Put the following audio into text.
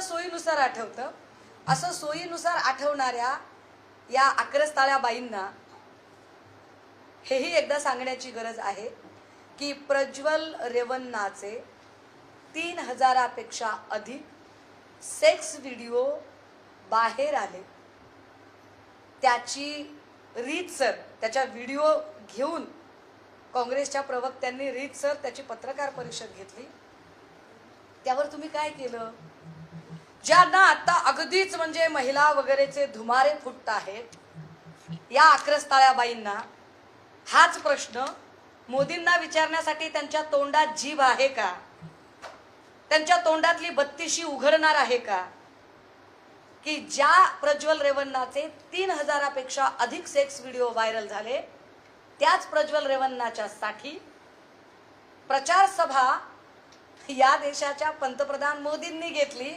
सोयीनुसार आठवतं. असं सोयीनुसार आठवणाऱ्या या आक्रस्ताळ्या बाईंना हेही एकदा सांगण्याची गरज आहे की प्रज्वल रेवन्नाचे 3000पेक्षा अधिक सेक्स व्हिडिओ बाहेर आले. त्याची रीतसर त्याच्या व्हिडिओ घेऊन काँग्रेसच्या प्रवक्त्यांनी रीतसर त्याची पत्रकार परिषद घेतली. त्यावर तुम्ही काय केलं? ज्यांना आता अगदीच म्हणजे महिला वगैरेचे धुमारे फुटत आहेत, या आक्रस्ताळ्या बाईंना हाच प्रश्न मोदींना विचारण्यासाठी त्यांच्या तोंडात जीभ आहे का? त्यांच्या तोंडातली बत्तीशी उघडणार आहे का? की ज्या प्रज्वल रेवन्नाचे 3000पेक्षा अधिक सेक्स व्हिडिओ व्हायरल झाले, त्याच प्रज्वल रेवन्नाच्या साठी प्रचार सभा या देशाच्या पंतप्रधान मोदींनी घेतली.